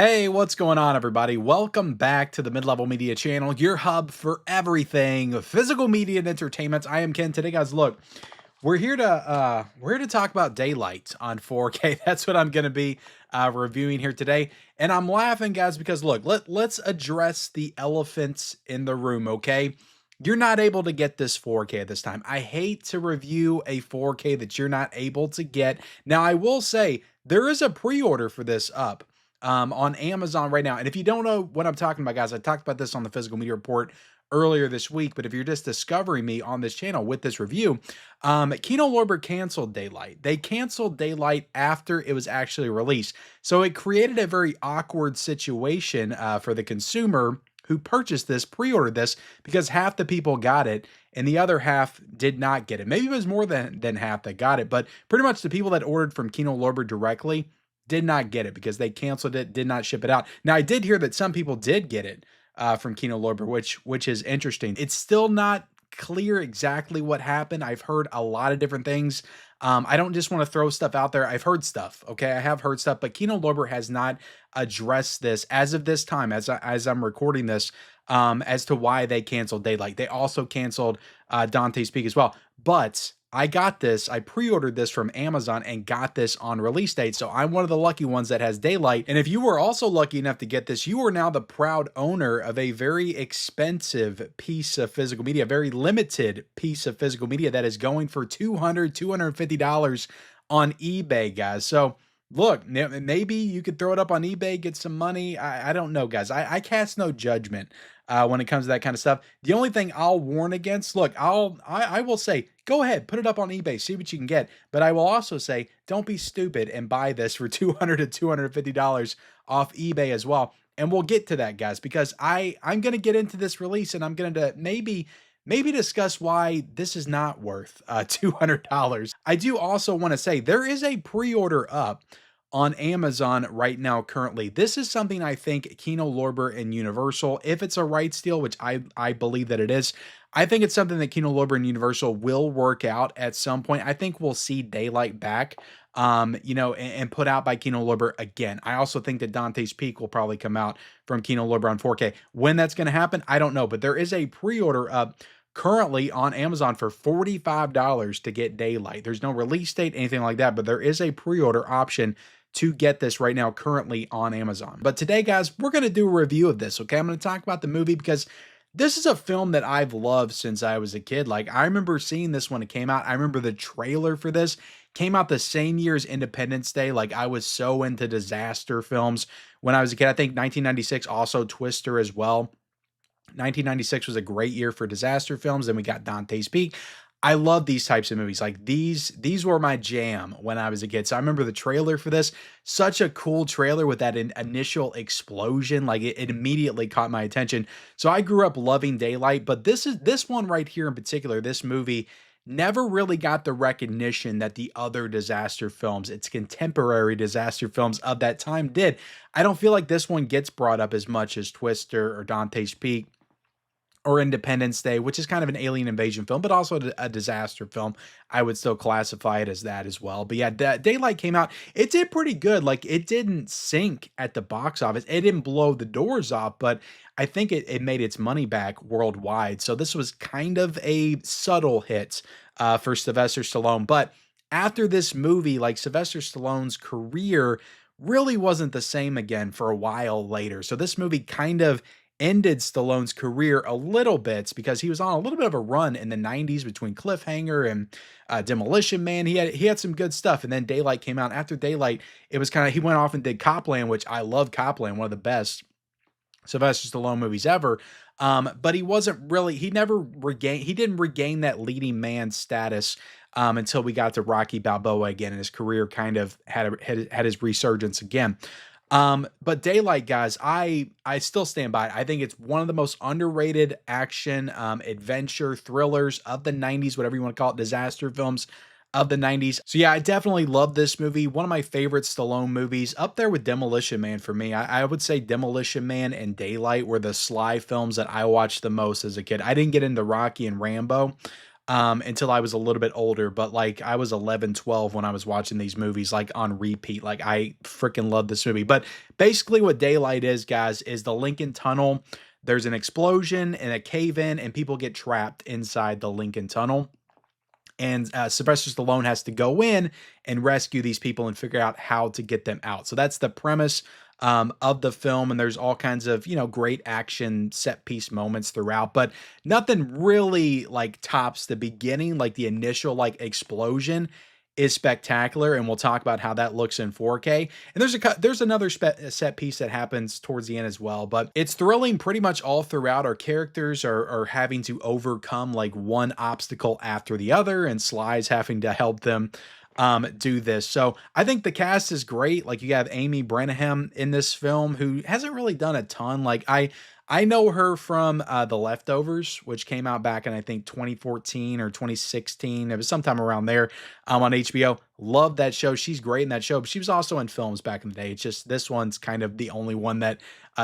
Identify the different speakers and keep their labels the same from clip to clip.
Speaker 1: Hey, what's going on, everybody? Welcome back to the Mid-Level Media channel, your hub for everything physical media and entertainment. I am Ken. Today, guys, look, we're here to talk about daylight on 4K. That's what I'm going to be reviewing here today. And I'm laughing, guys, because look, let's address the elephants in the room, okay? You're not able to get this 4K this time. I hate to review a 4K that you're not able to get. Now, I will say there is a pre-order for this up on Amazon right now. And if you don't know what I'm talking about, guys, I talked about this on the Physical Media Report earlier this week. But if you're just discovering me on this channel with this review, Kino Lorber canceled Daylight. They canceled Daylight after it was actually released. So it created a very awkward situation for the consumer who purchased this, pre-ordered this, because half the people got it and the other half did not get it. Maybe it was more than half that got it, but pretty much the people that ordered from Kino Lorber directly did not get it because they canceled it, did not ship it out. Now, I did hear that some people did get it from Kino Lorber, which is interesting. It's still not clear exactly what happened. I've heard a lot of different things. I don't just want to throw stuff out there. I've heard stuff, okay? I have heard stuff, but Kino Lorber has not addressed this as of this time, as I'm recording this, as to why they canceled Daylight. They also canceled Dante's Peak as well. But I got this, I pre-ordered this from Amazon and got this on release date. So I'm one of the lucky ones that has Daylight. And if you were also lucky enough to get this, you are now the proud owner of a very expensive piece of physical media, a very limited piece of physical media that is going for $200, $250 on eBay, guys. So look, maybe you could throw it up on eBay, get some money. I don't know, guys. I cast no judgment when it comes to that kind of stuff. The only thing I'll warn against, look, I will say, go ahead, put it up on eBay, see what you can get. But I will also say, don't be stupid and buy this for $200 to $250 off eBay as well. And we'll get to that, guys, because I'm going to get into this release and I'm going to maybe discuss why this is not worth $200. I do also want to say there is a pre-order up on Amazon right now currently. This is something I think Kino Lorber and Universal, if it's a rights deal, which I believe that it is, I think it's something that Kino Lorber and Universal will work out at some point. I think we'll see Daylight back, and put out by Kino Lorber again. I also think that Dante's Peak will probably come out from Kino Lorber on 4K. When that's going to happen, I don't know, but there is a pre-order up currently on Amazon for $45 to get Daylight. There's no release date, anything like that, but there is a pre-order option to get this right now currently on Amazon. But today, guys, we're going to do a review of this, okay? I'm going to talk about the movie because this is a film that I've loved since I was a kid. Like, I remember seeing this when it came out. I remember the trailer for this came out the same year as Independence Day. Like, I was so into disaster films when I was a kid. I think 1996, also Twister as well. 1996 was a great year for disaster films. Then we got Dante's Peak. I love these types of movies. Like these were my jam when I was a kid. So I remember the trailer for this, such a cool trailer with that initial explosion. Like it immediately caught my attention. So I grew up loving Daylight, but this one right here in particular, this movie never really got the recognition that the other disaster films, its contemporary disaster films of that time did. I don't feel like this one gets brought up as much as Twister or Dante's Peak or Independence Day, which is kind of an alien invasion film, but also a disaster film. I would still classify it as that as well. But yeah, Daylight came out. It did pretty good. Like, it didn't sink at the box office. It didn't blow the doors off, but I think it made its money back worldwide. So this was kind of a subtle hit for Sylvester Stallone. But after this movie, like, Sylvester Stallone's career really wasn't the same again for a while later. So this movie kind of ended Stallone's career a little bit because he was on a little bit of a run in the 90s between Cliffhanger and Demolition Man. He had some good stuff, and then Daylight came out. After Daylight, it was kind of, he went off and did Copland, which I love Copland, one of the best Sylvester Stallone movies ever. But he didn't regain that leading man status until we got to Rocky Balboa again, and his career kind of had his resurgence again. But Daylight, guys, I still stand by it. I think it's one of the most underrated action, adventure thrillers of the 90s, whatever you want to call it, disaster films of the 90s. So yeah, I definitely love this movie. One of my favorite Stallone movies, up there with Demolition Man for me. I would say Demolition Man and Daylight were the Sly films that I watched the most as a kid. I didn't get into Rocky and Rambo until I was a little bit older. But like I was 11, 12 when I was watching these movies, like on repeat. Like I freaking love this movie. But basically, what Daylight is, guys, is the Lincoln Tunnel. There's an explosion and a cave in, and people get trapped inside the Lincoln Tunnel. And Sylvester Stallone has to go in and rescue these people and figure out how to get them out. So that's the premise of the film, and there's all kinds of great action set piece moments throughout, but nothing really like tops the beginning. Like the initial like explosion is spectacular, and we'll talk about how that looks in 4K. And there's another set piece that happens towards the end as well, but it's thrilling pretty much all throughout. Our characters are having to overcome like one obstacle after the other, and Sly's having to help them do this. So I think the cast is great. Like you have Amy Brenneman in this film, who hasn't really done a ton. Like I know her from The Leftovers, which came out back in I think 2014 or 2016. It was sometime around there on HBO. Love that show. She's great in that show, but she was also in films back in the day. It's just this one's kind of the only one that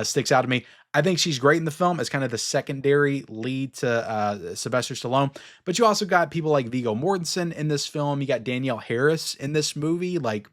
Speaker 1: sticks out to me. I think she's great in the film as kind of the secondary lead to Sylvester Stallone. But you also got people like Viggo Mortensen in this film. You got Danielle Harris in this movie. Like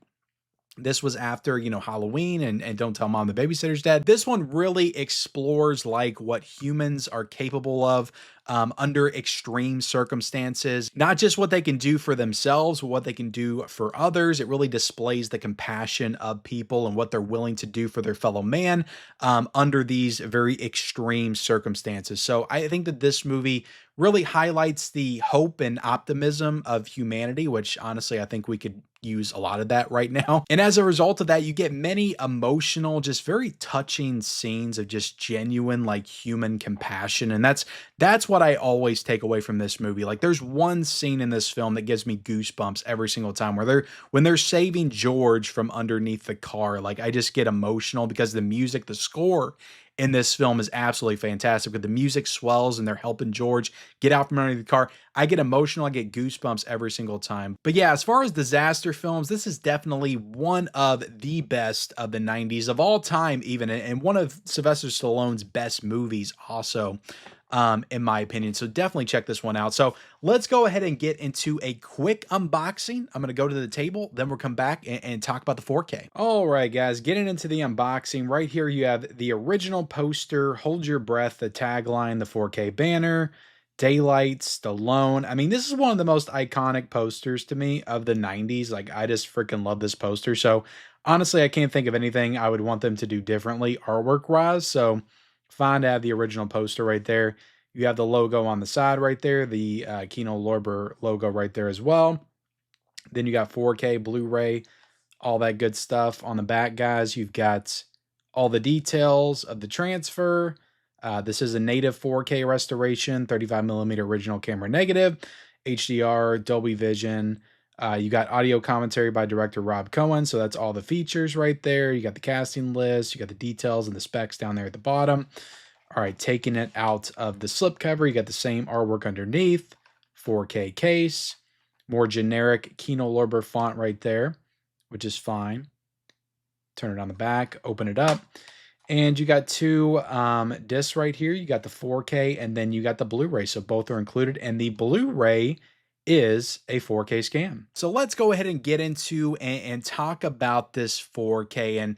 Speaker 1: this was after, Halloween and Don't Tell Mom the Babysitter's Dead. This one really explores like what humans are capable of under extreme circumstances, not just what they can do for themselves, but what they can do for others. It really displays the compassion of people and what they're willing to do for their fellow man under these very extreme circumstances. So I think that this movie really highlights the hope and optimism of humanity, which honestly, I think we could use a lot of that right now. And as a result of that, you get many emotional, just very touching scenes of just genuine, like human compassion. And that's what I always take away from this movie. Like there's one scene in this film that gives me goosebumps every single time where when they're saving George from underneath the car. Like I just get emotional because the music, the score in this film is absolutely fantastic. But the music swells and they're helping George get out from underneath the car. I get emotional. I get goosebumps every single time. But yeah, as far as disaster films, this is definitely one of the best of the 90s of all time, even, and one of Sylvester Stallone's best movies also. In my opinion. So definitely check this one out. So let's go ahead and get into a quick unboxing. I'm going to go to the table, then we'll come back and talk about the 4K. All right, guys, getting into the unboxing. Right here, you have the original poster, Hold Your Breath, the tagline, the 4K banner, Daylight, Stallone. I mean, this is one of the most iconic posters to me of the 90s. Like, I just freaking love this poster. So honestly, I can't think of anything I would want them to do differently artwork-wise. So fine to have the original poster right there. You have the logo on the side right there, the Kino Lorber logo right there as well. Then you got 4K, Blu-ray, all that good stuff. On the back, guys, you've got all the details of the transfer. This is a native 4K restoration, 35mm original camera negative, HDR, Dolby Vision. You got audio commentary by director Rob Cohen, so that's all the features right there. You got the casting list, you got the details and the specs down there at the bottom. All right, taking it out of the slipcover, you got the same artwork underneath, 4K case, more generic Kino Lorber font right there, which is fine. Turn it on the back, open it up. And you got two discs right here. You got the 4K and then you got the Blu-ray. So both are included. And the Blu-ray is a 4K scan. So let's go ahead and get into and talk about this 4K. And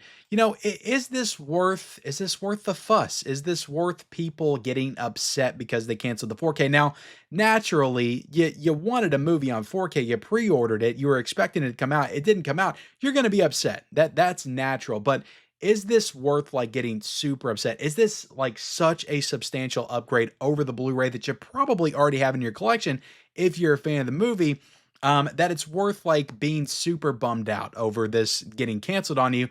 Speaker 1: is this worth the fuss? Is this worth people getting upset because they canceled the 4K? Now, naturally, you wanted a movie on 4K, you pre-ordered it, you were expecting it to come out, it didn't come out. You're going to be upset. That's natural. But is this worth like getting super upset? Is this like such a substantial upgrade over the Blu-ray that you probably already have in your collection if you're a fan of the movie, that it's worth like being super bummed out over this getting canceled on you?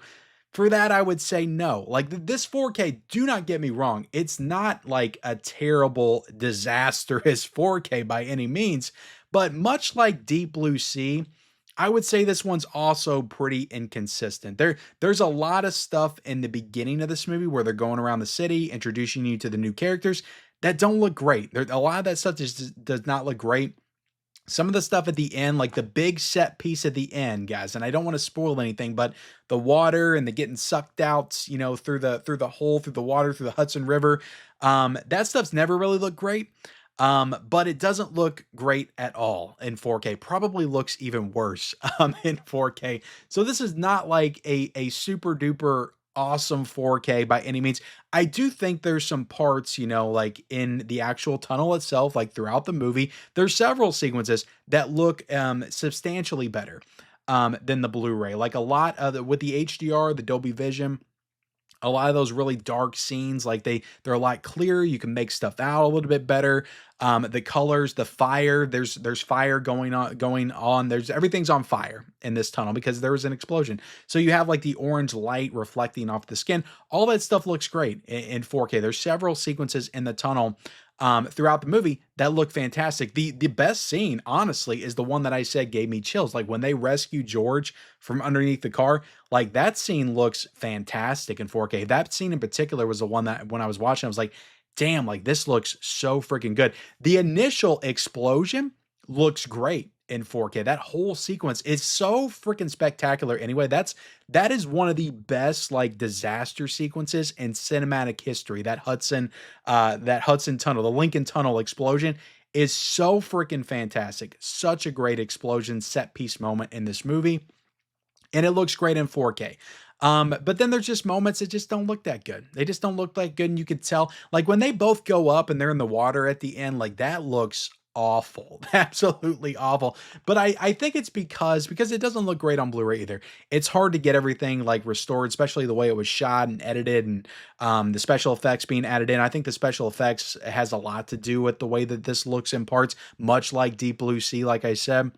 Speaker 1: For that, I would say no. Like this 4K, do not get me wrong. It's not like a terrible, disastrous 4K by any means, but much like Deep Blue Sea, I would say this one's also pretty inconsistent. There's a lot of stuff in the beginning of this movie where they're going around the city, introducing you to the new characters that don't look great. A lot of that stuff just does not look great. Some of the stuff at the end, like the big set piece at the end, guys, and I don't want to spoil anything, but the water and the getting sucked out, through the hole, through the water, through the Hudson River, that stuff's never really looked great. But it doesn't look great at all in 4K. Probably looks even worse in 4K. So this is not like a super duper awesome 4K by any means. I do think there's some parts, you know, like in the actual tunnel itself, like throughout the movie, there's several sequences that look substantially better than the Blu-ray. Like a lot of with the HDR, the Dolby Vision, a lot of those really dark scenes, like they're a lot clearer. You can make stuff out a little bit better. The colors, the fire, there's fire going on. There's everything's on fire in this tunnel because there was an explosion. So you have like the orange light reflecting off the skin. All that stuff looks great in 4K. There's several sequences in the tunnel throughout the movie that look fantastic. The best scene, honestly, is the one that I said gave me chills. Like when they rescue George from underneath the car, like that scene looks fantastic in 4K. That scene in particular was the one that when I was watching, I was like, damn, like this looks so freaking good. The initial explosion looks great in 4K. That whole sequence is so freaking spectacular anyway. That is one of the best like disaster sequences in cinematic history. That Hudson Tunnel, the Lincoln Tunnel explosion is so freaking fantastic. Such a great explosion set piece moment in this movie, and it looks great in 4K. But then there's just moments that just don't look that good. They just don't look that good, and you could tell, like when they both go up and they're in the water at the end, like that looks awful, absolutely awful. But I think it's because it doesn't look great on Blu-ray either. It's hard to get everything like restored, especially the way it was shot and edited, and the special effects being added in. I think the special effects has a lot to do with the way that this looks in parts, much like Deep Blue Sea, like I said.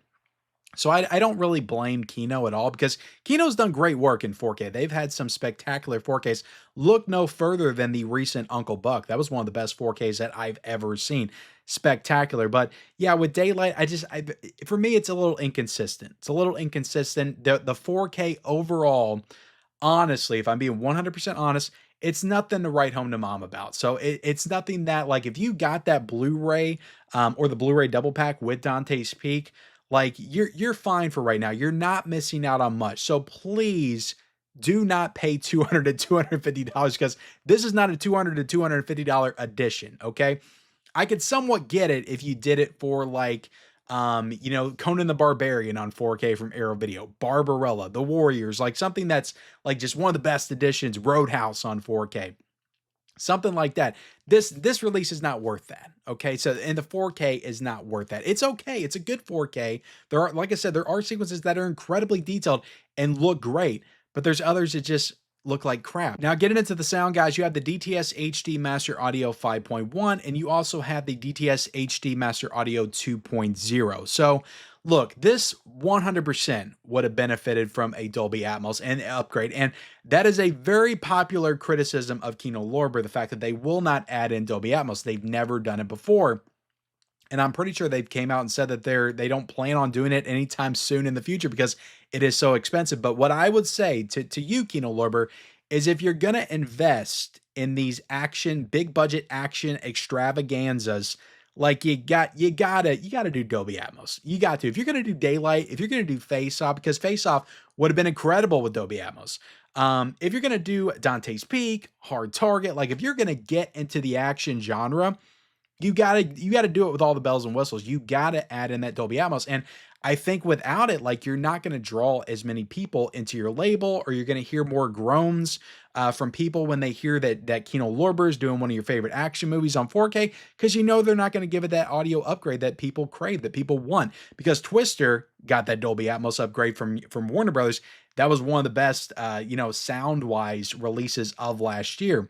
Speaker 1: So I don't really blame Kino at all because Kino's done great work in 4K. They've had some spectacular 4Ks. Look no further than the recent Uncle Buck. That was one of the best 4Ks that I've ever seen. Spectacular. But yeah, with Daylight, for me, it's a little inconsistent. It's a little inconsistent. The 4K overall, honestly, if I'm being 100% honest, it's nothing to write home to mom about. So it's nothing that, like, if you got that Blu-ray or the Blu-ray double pack with Dante's Peak, like you're fine for right now. You're not missing out on much. So please do not pay $200 to $250 because this is not a $200 to $250 edition. Okay. I could somewhat get it if you did it for like, you know, Conan the Barbarian on 4K from Arrow Video, Barbarella, The Warriors, like something that's like just one of the best editions, Roadhouse on 4K. Something like that. This release is not worth that. Okay. So and the 4K is not worth that. It's okay. It's a good 4K. There are, like I said, there are sequences that are incredibly detailed and look great, but there's others that just look like crap. Now, getting into the sound, guys, you have the DTS HD Master Audio 5.1, and you also have the DTS HD Master Audio 2.0. So look, this 100% would have benefited from a Dolby Atmos and upgrade. And that is a very popular criticism of Kino Lorber, the fact that they will not add in Dolby Atmos. They've never done it before. And I'm pretty sure they came out and said that they don't plan on doing it anytime soon in the future because it is so expensive. But what I would say to you, Kino Lorber, is if you're going to invest in these big budget action extravaganzas, like you gotta do Dolby Atmos. You got to. If you're gonna do Daylight, if you're gonna do Face Off, because Face Off would have been incredible with Dolby Atmos. If you're gonna do Dante's Peak, Hard Target, like if you're gonna get into the action genre, you gotta do it with all the bells and whistles. You gotta add in that Dolby Atmos. And I think without it, like you're not gonna draw as many people into your label, or you're gonna hear more groans from people when they hear that Kino Lorber is doing one of your favorite action movies on 4K, because you know they're not gonna give it that audio upgrade that people crave, that people want. Because Twister got that Dolby Atmos upgrade from Warner Brothers. That was one of the best, sound-wise releases of last year.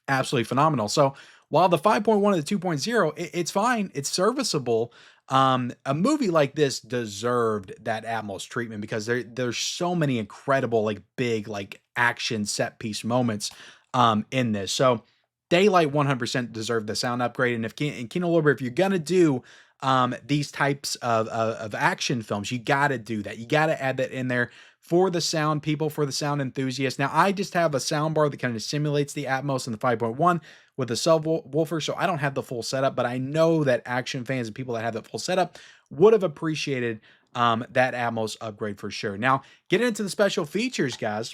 Speaker 1: Absolutely phenomenal. So while the 5.1 and the 2.0, it's fine, it's serviceable. A movie like this deserved that Atmos treatment because there's so many incredible, like big, like action set piece moments in this. So Daylight 100% deserved the sound upgrade. And in Kino Lorber, if you're gonna do these types of action films, you got to do that. You got to add that in there for the sound people, for the sound enthusiasts. Now, I just have a soundbar that kind of simulates the Atmos in the 5.1 with a subwoofer, so I don't have the full setup, but I know that action fans and people that have that full setup would have appreciated that Atmos upgrade for sure. Now, getting into the special features, guys,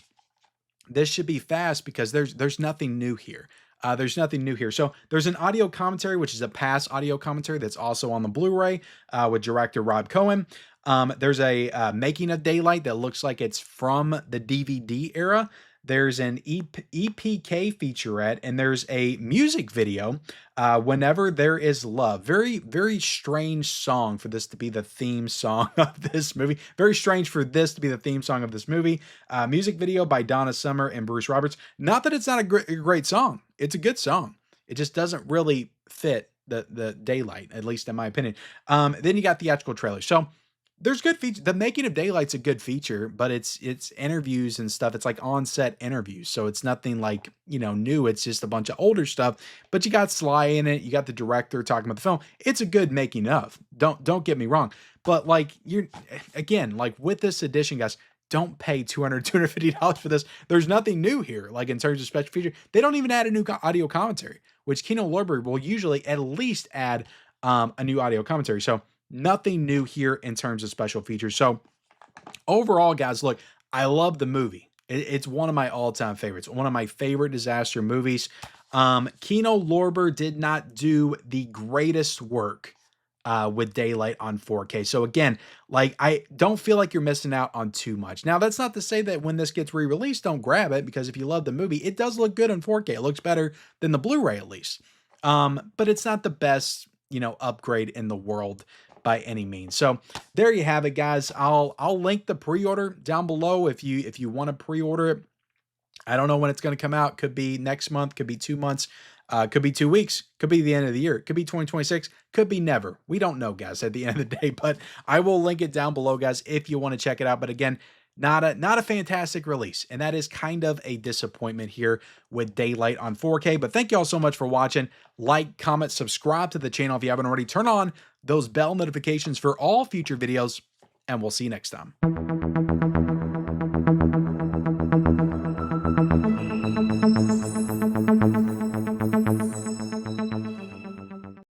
Speaker 1: this should be fast because there's nothing new here. There's nothing new here. So there's an audio commentary, which is a past audio commentary that's also on the Blu-ray with director Rob Cohen. There's a making of Daylight that looks like it's from the DVD era. There's an EPK featurette, and there's a music video, Whenever There Is Love. Very, very strange song for this to be the theme song of this movie. Very strange for this to be the theme song of this movie. Music video by Donna Summer and Bruce Roberts. Not that it's not a great song. It's a good song. It just doesn't really fit the Daylight, at least in my opinion. Then you got theatrical trailers. So there's good features. The Making of Daylight's a good feature, but it's interviews and stuff. It's like on-set interviews, so it's nothing like, new. It's just a bunch of older stuff. But you got Sly in it. You got the director talking about the film. It's a good making of. Don't get me wrong. But like again, like with this edition, guys, don't pay $250 for this. There's nothing new here. Like in terms of special feature, they don't even add a new audio commentary, which Kino Lorber will usually at least add a new audio commentary. So nothing new here in terms of special features. So overall, guys, look, I love the movie. It's one of my all-time favorites. One of my favorite disaster movies. Kino Lorber did not do the greatest work with Daylight on 4K. So again, like, I don't feel like you're missing out on too much. Now, that's not to say that when this gets re-released, don't grab it, because if you love the movie, it does look good on 4K. It looks better than the Blu-ray at least. But it's not the best, upgrade in the world by any means. So there you have it, guys. I'll link the pre-order down below if you want to pre-order it. I don't know when it's going to come out. Could be next month, could be 2 months, could be 2 weeks, could be the end of the year, could be 2026, could be never. We don't know, guys, at the end of the day, but I will link it down below, guys, if you want to check it out. But again, not a fantastic release, and that is kind of a disappointment here with Daylight on 4K. But thank you all so much for watching. Like, comment, subscribe to the channel if you haven't already. Turn on those bell notifications for all future videos, and we'll see you next time.